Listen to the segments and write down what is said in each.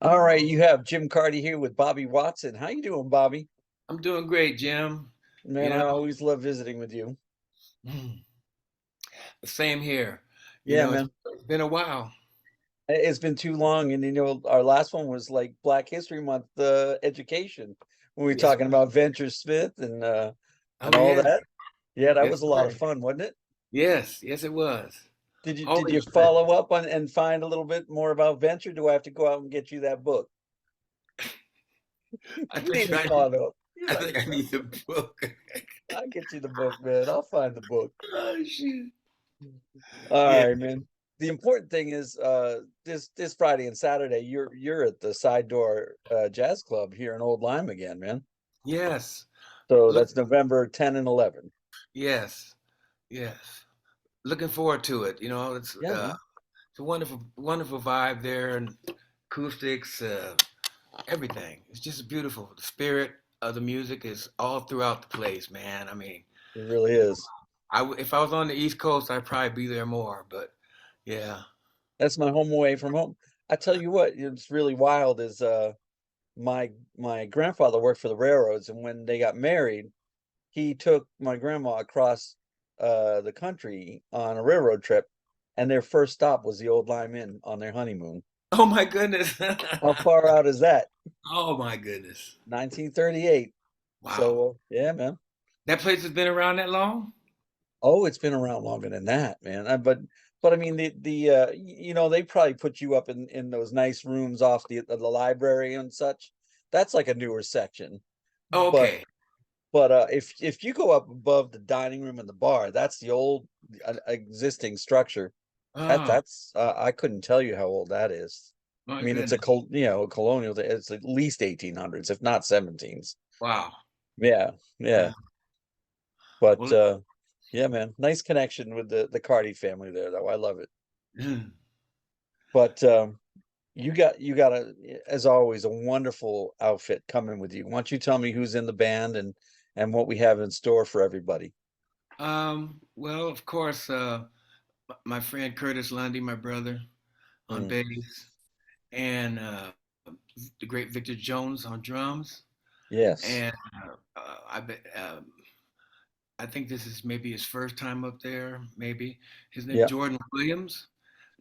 All right, you have Jim Carty here with Bobby Watson. How you doing, Bobby? I'm doing great, Jim. Man, You I know, always love visiting with you. same here. Yeah, It's man. been a while. It's been too long, and our last one was like Black History Month education when we were Yes. talking about Venture Smith and Oh all yeah. that. Yeah, that Yes, was a lot of sir. fun, wasn't it? Yes. Yes, it was. Did you Always fun. follow up on and find a little bit more about Venture? Do I have to go out and get you that book? I You think need to I, follow up. You're I like, think I need the book. I'll get you the book, man. I'll find the book. Oh shoot. All Yeah. right, man. The important thing is this Friday and Saturday you're at the Side Door Jazz Club here in Old Lyme again, man. Yes. So Look. that's November 10 and 11. Yes. Yes. Looking forward to it. Yeah, man. It's a wonderful, wonderful vibe there, and acoustics, everything. It's just beautiful. The spirit of the music is all throughout the place, man. I mean, It really you know, is. if I was on the East Coast, I'd probably be there more. But yeah. That's my home away from home. I tell you what, it's really wild is my grandfather worked for the railroads, and when they got married, he took my grandma across the country on a railroad trip, and their first stop was the Old Lyme Inn on their honeymoon. Oh my goodness. How far out is that? Oh my goodness. 1938. Wow. So, yeah, man. That place has been around that long? Oh, it's been around longer than that, man. But I mean they probably put you up in those nice rooms off the library and such. That's like a newer section. But Okay. if you go up above the dining room and the bar, that's the old existing structure. Oh That's I couldn't tell you how old that is. I my mean, it's goodness. a colonial. It's at least 1800s, if not 17s. Wow. Yeah, yeah. Yeah. But Well, yeah, man, nice connection with the Carty family there, though. I love it. mm, But you got as always, a wonderful outfit coming with you. Why don't you tell me who's in the band and what we have in store for everybody? well, of course, my friend Curtis Lundy, my brother, on Mm, bass, and the great Victor Jones on drums. yes. And I think this is maybe his first time up there. Maybe his name's Yeah. Jordan Williams,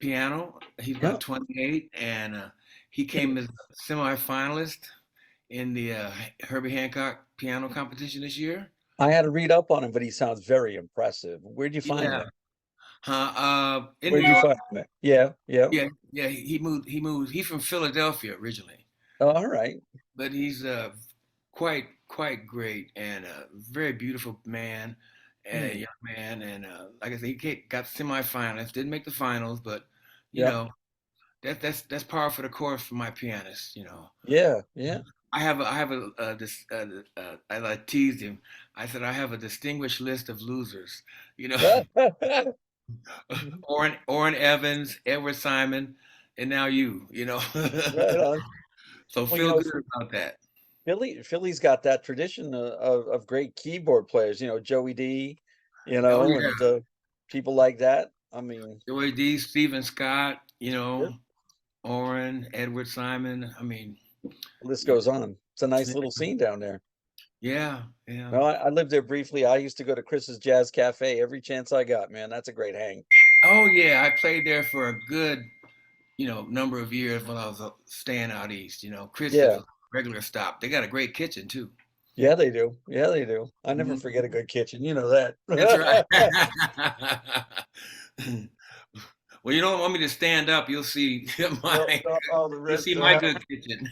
piano. He's Yeah. about 28, and he came as a semifinalist in the Herbie Hancock piano competition this year. I had to read up on him, but he sounds very impressive. Where'd you find Yeah, him? in New Where'd you York. find him? Yeah, yeah. Yeah, yeah. He moved. He moved. He's from Philadelphia originally, Oh, all right. but he's quite great and a very beautiful man and a Hmm. young man. And like I said, got semifinalists. Didn't make the finals, but you Yep. know that's par for the course for my pianist. Yeah, yeah. As I teased him, I said I have a distinguished list of losers. You know, Right Orrin Evans, Edward Simon, and now you. on. So Well, feel good about that. Philly's got that tradition of great keyboard players, Joey D, Oh yeah, and people like that. I mean, Joey D, Stephen Scott, yeah, Orrin, Edward Simon. I mean, the list you goes on. It's a nice little know, scene down there. yeah, yeah. No, I lived there briefly. I used to go to Chris's Jazz Cafe every chance I got, man. That's a great hang. Oh yeah, I played there for a good, number of years when I was staying out east. Chris is Yeah, a regular stop. They got a great kitchen too. yeah, they do. Yeah, they do. I never forget a Mhm. good kitchen. You know that. That's right. Well, you don't want me to stand up. You'll see No, my no, all the you'll see rest. my good kitchen.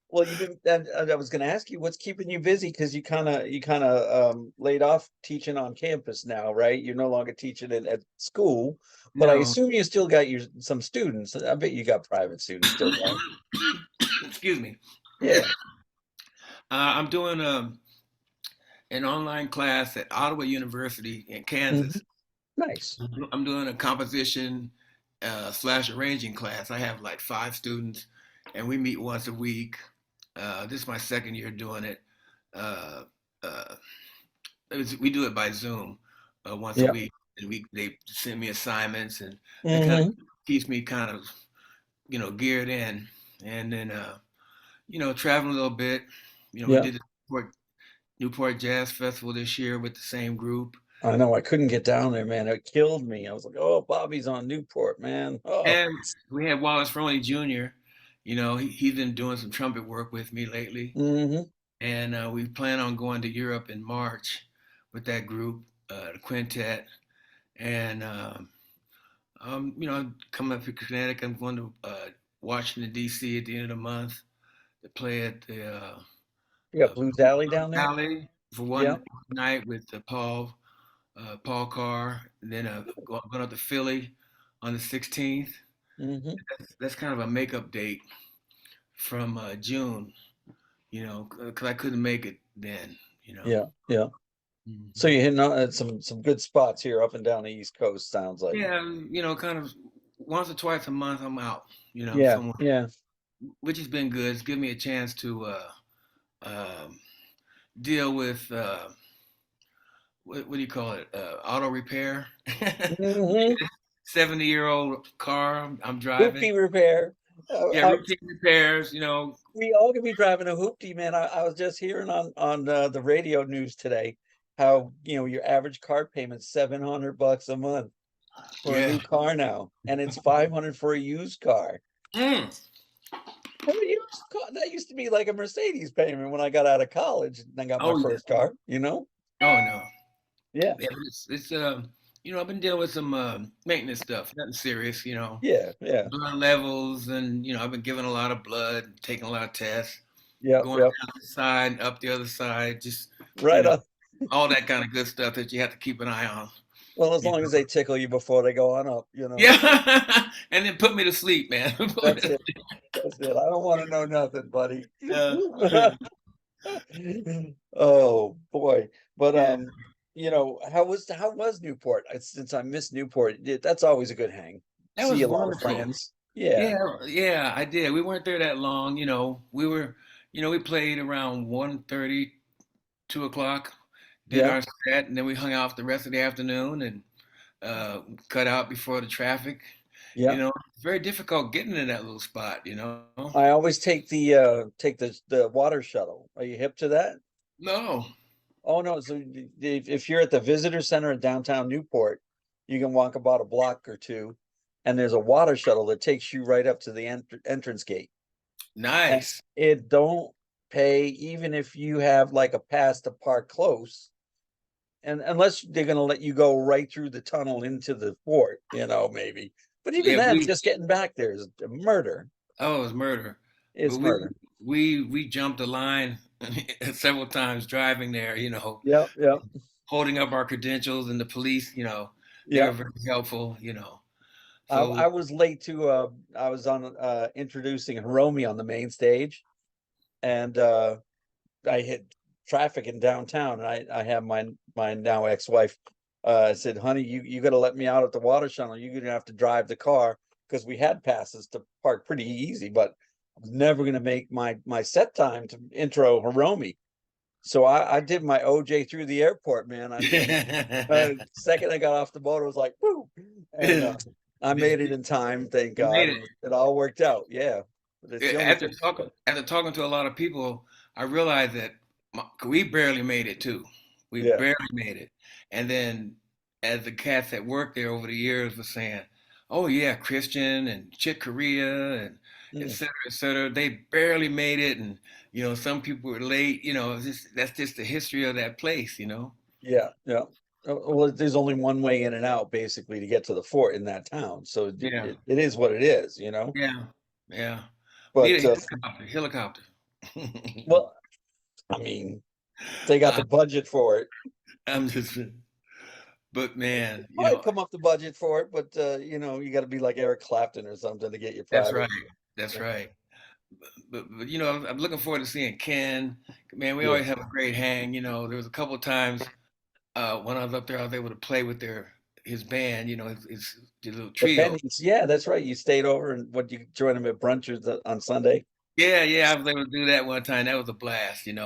Well, you didn't. I was going to ask you what's keeping you busy because you kind of laid off teaching on campus now, right? You're no longer teaching it at school, but I No. assume you still got some students. I bet you got private students still going. Excuse me. Yeah. I'm doing an online class at Ottawa University in Hmm. Kansas. Nice. I'm doing a composition slash arranging class. I have like 5 students, and we meet once a week. This is my second year doing it. Uh, uh, we do it by Zoom once a Yeah. week, and they send me assignments, and that kind of Hmm. keeps me kind of geared in, and then traveling a little bit. We Yeah. did the Newport Jazz Festival this year with the same group. I know I couldn't get down there, man. It killed me. I was like, oh, Bobby's on Newport, man. Oh. And we had Wallace Roney Jr. He's been doing some trumpet work with me lately, Hmm. and we plan on going to Europe in March with that group, the quintet. And coming up to Connecticut, I'm going to Washington D.C. at the end of the month to play at the You got Blues Alley down there? Valley for Yeah. one night with Paul Carr, and then going up to Philly on the 16th. Hmm. That's kind of a makeup date from June, because I couldn't make it then, you know. Yeah. Yeah. So Mhm. you're hitting on some good spots here up and down the East Coast, sounds like. Yeah, kind of once or twice a month I'm out, Yeah. somewhere, Yeah. which has been good. It's given me a chance to um, deal with what do you call it? Auto repair. Hmm. 70-year-old car I'm driving. Hoopty repair. Yeah, routine repairs, We all could be driving a hoopty, man. I was just hearing on the radio news today how your average car payment's $700 a month for a Yeah. new car now, and it's 500 for a used car. Mm. And a used car that used to be like a Mercedes payment when I got out of college and I got my Oh yeah. first car. Oh no. Yeah, Yeah, but I've been dealing with some maintenance stuff, nothing serious, yeah, yeah, blood levels, and I've been giving a lot of blood, taking a lot of tests, yeah, going yeah. down the side, up the other side, just you Right know, on. all that kind of good stuff that you have to keep an eye on. Well, as You long as they tickle you before they go on up. Yeah, and then put me to sleep, man. Put me That's to it. That's it. I don't want to know nothing, buddy. sleep. Oh boy. But Yeah, how was Newport? Since I missed Newport, that's always a good hang. that See was a lot of wonderful. friends. Yeah. Yeah, yeah, I did. We weren't there that long. We played around 1:30, 2 o'clock, did Yeah. our set, and then we hung out the rest of the afternoon and cut out before the traffic. Yeah. It's very difficult getting in that little spot. I always take the water shuttle. Are you hip to that? No. Oh no, so if you're at the visitor center in downtown Newport, you can walk about a block or two, and there's a water shuttle that takes you right up to the entrance gate. And Nice. it don't pay even if you have like a pass to park close, and unless they're gonna let you go right through the tunnel into the fort, maybe. But even Yeah, then, just getting back there is a murder. it was murder. But It's murder. we jumped the line several times driving there, Yep, yep, holding up our credentials, and the police, they were yep. very helpful. I, So I was late to I was on introducing Hiromi on the main stage, and I hit traffic in downtown, and I have my now ex-wife said, honey, you got to let me out at the water shuttle. You're gonna have to drive the car because we had passes to park pretty easy, but I was never gonna make my set time to intro Hiromi. So I did my OJ through the airport, man. Second I got off the boat, I was like, whoo, and I made it in time, thank You God, made it. and it all worked out. Yeah, but it's the only After thing. talking to a lot of people, I realized that we barely made it too. We Yeah. barely made it. And then, as the cats that worked there over the years were saying, "Oh yeah, Christian and Chick Corea and et Mm. cetera, et cetera, they barely made it, and some people were late. That's just the history of that place. Yeah, yeah. Well, there's only one way in and out basically to get to the fort in that town. So it, Yeah, it, it is what it is. yeah, yeah. We But need a helicopter. well, I mean, they got I, the budget for it. I'm just, but man, Probably come up the budget for it, but you got to be like Eric Clapton or something to get your that's private. right. That's right. But I'm looking forward to seeing Ken. Man, we Yeah. always have a great hang. There was a couple of times when I was up there, I was able to play with his band. His little The trio. pennies. Yeah, that's right. You stayed over and what you join them at brunch on Sunday? Yeah, yeah, I was able to do that one time. That was a blast. And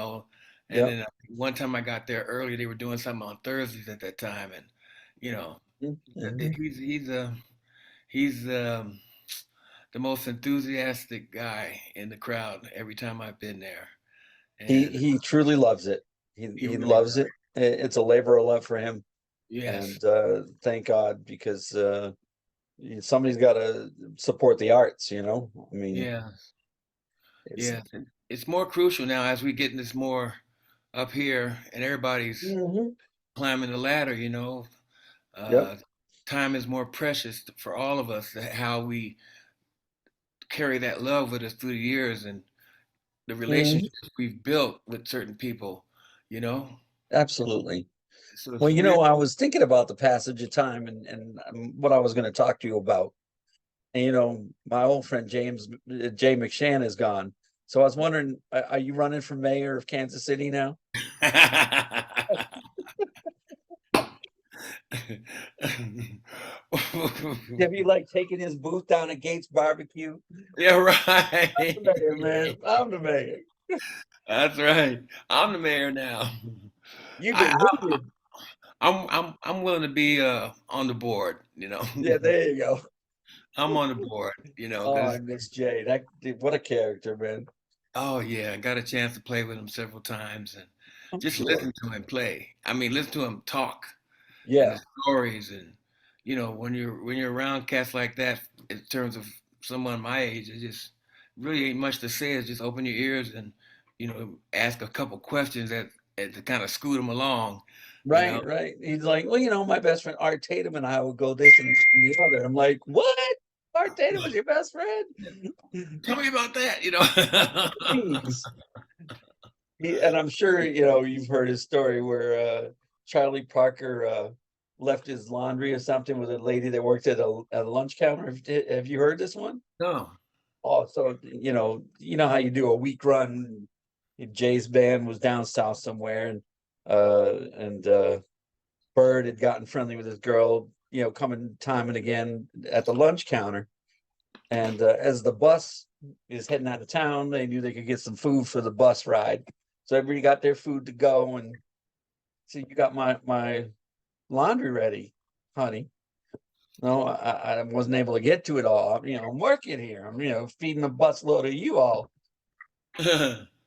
Yep. then one time I got there early. They were doing something on Thursdays at that time, and you know, Mm-hmm. he's he's he's the most enthusiastic guy in the crowd every time I've been there, He and he truly loves it. He he he really loves does. it. It's a labor of love for him, Yes, and thank God because somebody's got to support the arts. I mean, yes, it's yes. And it's more crucial now as we getting this more up here, and everybody's Mhm. climbing the ladder. Yep. Uh, time is more precious for all of us. How we carry that love with us through the years and the Mhm. relationships we've built with certain people. You know, Absolutely. so Well, it's real. I was thinking about the passage of time and what I was going to talk to you about. And my old friend Jay McShann is gone. So I was wondering, are you running for mayor of Kansas City now? Have you like taken his booth down at Gates Barbecue? Yeah, The right. mayor, man. I'm the mayor. That's right. I'm the mayor now. You've I, been hated. I'm willing to be on the board. Yeah, there you go. I'm on the board. Oh, I Because miss Jay. What a character, man. oh yeah, I got a chance to play with him several times and I'm just sure. listen to him play. I mean, listen to him talk and Yeah, the stories and when you're around cats like that in terms of someone my age, it just really ain't much to say. It's just open your ears and ask a couple questions that to kind of scoot them along. You know, right, right. He's like, well, my best friend Art Tatum and I would go this and the other. I'm like, what? Art Tatum was your best friend? tell me about that. You know. Please. And I'm sure, you've heard his story where Charlie Parker left his laundry or something with a lady that worked at a lunch counter. Have you heard this one? No. Oh, so how you do a week run. Jay's band was down south somewhere, and Bird had gotten friendly with this girl, coming time and again at the lunch counter. And as the bus is heading out of town, they knew they could get some food for the bus ride. So everybody got their food to go. And so you got my laundry ready, honey. No, I wasn't able to get to it all. I'm working here. I'm, feeding a busload of you all.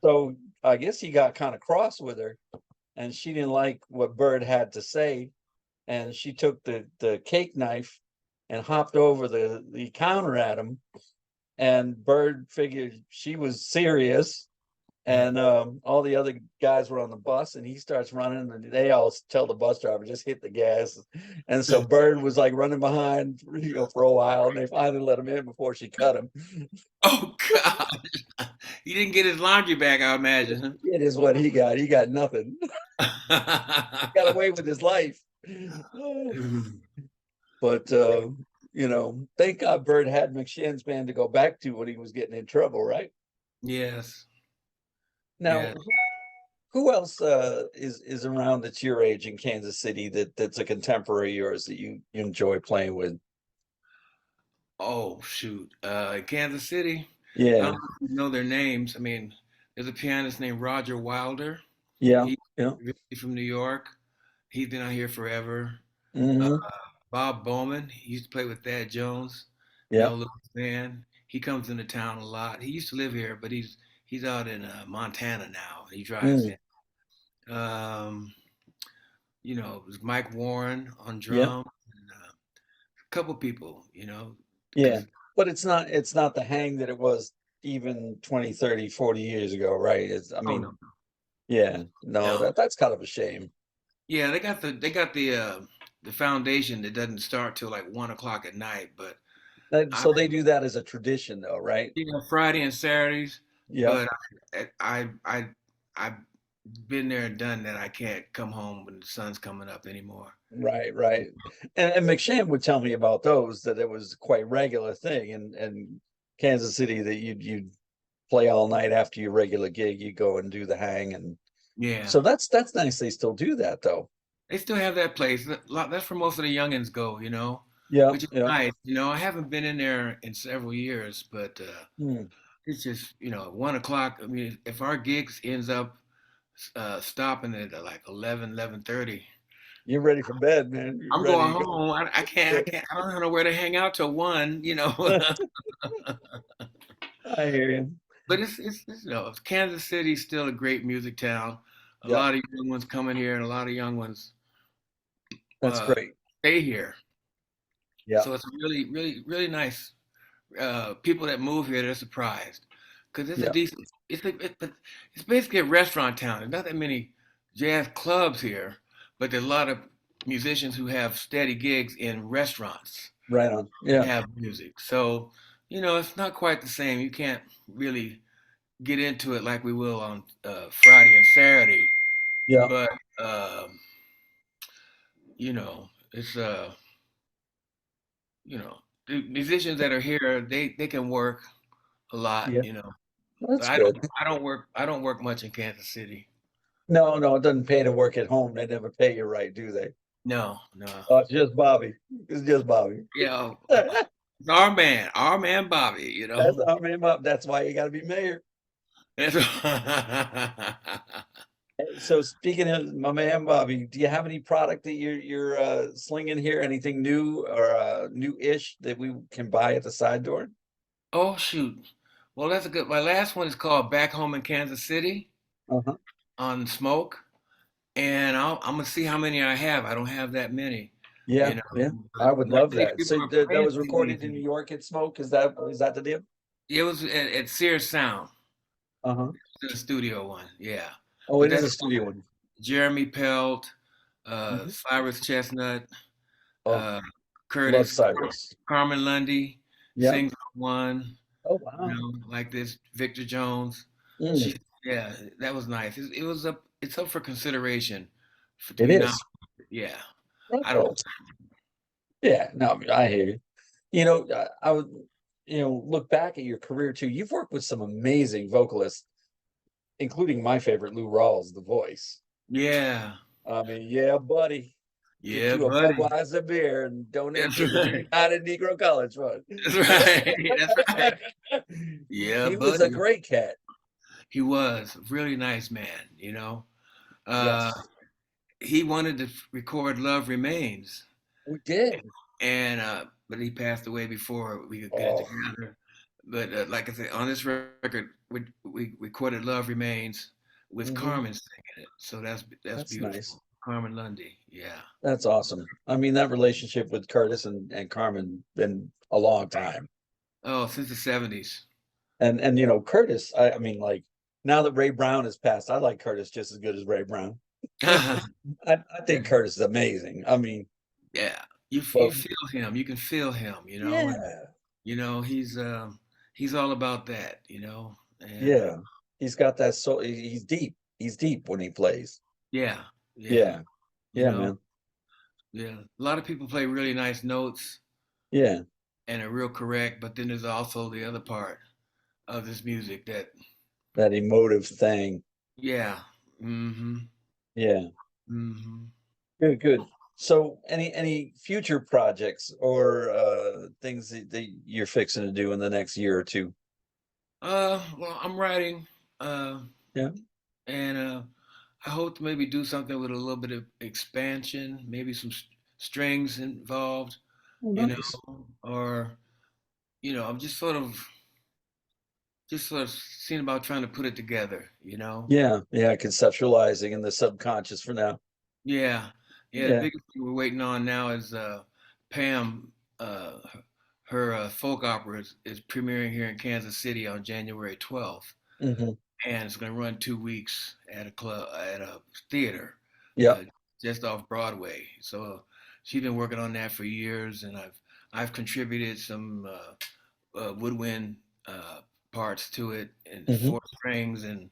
So I guess he got kind of cross with her, and she didn't like what Bird had to say, and she took the cake knife and hopped over the counter at him. And Bird figured she was serious, and all the other guys were on the bus, and he starts running, and they all tell the bus driver just hit the gas. And so Bird was like running behind, for a while, and they finally let him in before she cut him. Oh God. He didn't get his laundry back, I imagine. It is what he got. He got nothing. Got Huh? away with his life. But thank God Bird had McShann's band to go back to when he was getting in trouble, right? Yes. Now, Yeah. who else is around that's your age in Kansas City that's a contemporary of yours that you enjoy playing with? Oh shoot. Kansas City. I Yeah, don't know their names. I mean, there's a pianist named Roger Wilder. yeah, He's yeah. from New York. He's been out here forever. Uh, Hmm. Bob Bowman. He used to play with Thad Jones, Yeah, Mel Lewis band. He comes into town a lot. He used to live here, but he's out in Montana now. He drives mm, in. Um, there's Mike Warren on yeah, drum, and a couple people, yeah. because But it's not the hang that it was even 20, 30, 40 years ago, right? I oh no, mean, yeah, no, no, that's kind of a shame. yeah, they got the foundation that doesn't start till like 1 o'clock at night, but I So they do that as a tradition, though, right? Friday and Saturdays, Yep. but I've been there and done that. I can't come home when the sun's coming up anymore. Right, right. And McShane would tell me about those, that it was quite regular thing in Kansas City, that you'd play all night after your regular gig, you go and do the hang. And Yeah, so that's nice they still do that, though. they still have that place. That's where most of the youngins go, Yeah, which is yeah. nice. I haven't been in there in several years, but Hmm. it's just 1 o'clock. I mean, if our gigs ends up stopping at like 11, 11:30, You're ready for bed, man. You're I'm going ready to home. I can't. I go. can't. I don't have nowhere to hang out till 1. I hear you. But Kansas City's still a great music town. A Yep, lot of young ones coming here, and a lot of young ones that's uh, great. stay here. Yep, So it's really, really, really nice. People that move here, they're surprised because it's a yep, decent. But it's basically a restaurant town. There's not that many jazz clubs here, but there's a lot of musicians who have steady gigs in restaurants right on. that Yeah, have music. So it's not quite the same. You can't really get into it like we will on Friday and Saturday, yeah, but it's the musicians that are here, they can work a lot. yeah. But That's I don't good. I don't work I don't work much in Kansas City. No, no, it doesn't pay to work at home. They never pay you right, do they? No, no. Oh, it's just Bobby. It's just Bobby. You know, That's it's our man Bobby. I mean, that's why you got to be mayor. That's So speaking of my man Bobby, do you have any product that you're slinging here? Anything new or new-ish that we can buy at the side door? Oh shoot. Well, that's a good. My last one is called Back Home in Kansas City Uh-huh. on Smoke, and I'm gonna see how many I have. I don't have that many, Yeah, yeah. I would but I love think that. people So are that was praising recorded in New me. York at Smoke. Is that the deal? It was at Sears Sound, Uh-huh. the studio one. Yeah, Oh, but it is that's a studio one. Jeremy Pelt, Mhm. Cyrus Chestnut, Oh, uh, love Curtis, Cyrus. Carmen Lundy Yeah. sings on one. Oh, wow. Like this. Victor Jones. She, Mm, yeah, that was nice. It's up for consideration to it be nominated. is. Yeah, I don't. Oh, yeah. No, I hear you. I would, look back at your career too. You've worked with some amazing vocalists, including my favorite, Lou Rawls, the voice. Yeah, I mean, yeah, buddy, get yeah, you a buddy. Budweiser beer and donate That's to the right. United Negro College Fund. That's right. That's right. Yeah, He was a buddy. great cat. He was a really nice man. Uh, Yes, he wanted to record "Love Remains," we did. and but he passed away before we could get it Oh, together. But like I said, on this record, we recorded "Love Remains" with hmm, Carmen singing it, so that's that's beautiful. nice. Carmen Lundy, yeah. That's awesome. I mean, that relationship with Curtis and Carmen been a long time. Oh, since the '70s. And Curtis, I mean, like now that Ray Brown has passed, I like Curtis just as good as Ray Brown. I think Curtis is amazing. I mean, Yeah, you but feel him. You can feel him. And yeah, he's all about that. And yeah, he's got that soul. He's deep. He's deep when he plays. yeah, yeah. Yeah, You yeah, know, man. yeah. A lot of people play really nice notes Yeah, and are real correct, but then there's also the other part of this music that, that emotive thing. yeah, mm-hmm, Yeah, mm-hmm. good, good. So, any future projects or things that you're fixing to do in the next year or two? Well, I'm writing, uh, Yeah. and I hope to maybe do something with a little bit of expansion, maybe some strings involved, Oh, you know, nice. or I'm just sort of seeing about trying to put it together. Yeah, yeah, conceptualizing in the subconscious for now. Yeah, yeah. The Yeah. biggest thing we're waiting on now is Pam. Her folk opera is premiering here in Kansas City on January 12th, Hmm. and it's going to run 2 weeks at a theater, Yep. just off Broadway. So she's been working on that for years, and I've contributed some woodwind parts to it, and Hmm. four strings and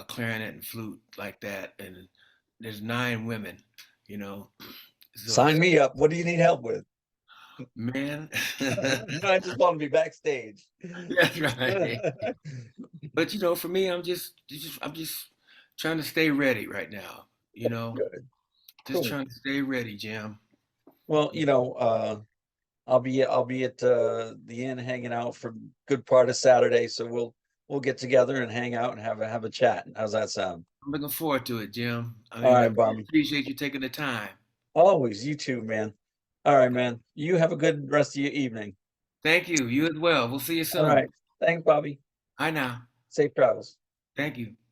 clarinet and flute like that. And there's 9 women, you know. So Sign me up. What do you need help with? man, I just want to be backstage. that's right. But for me, I'm just trying to stay ready right now. Good. Just Cool. trying to stay ready, Jim. Well, I'll be at the inn hanging out for a good part of Saturday, so we'll get together and hang out and have a chat. How's that sound? I'm looking forward to it, Jim. I All mean, I right, really Bobby. appreciate you taking the time. Always. You too, man. All right, man. You have a good rest of your evening. Thank you. You as well. We'll see you All soon. right. Thanks, Bobby. Bye now. Safe travels. Thank you.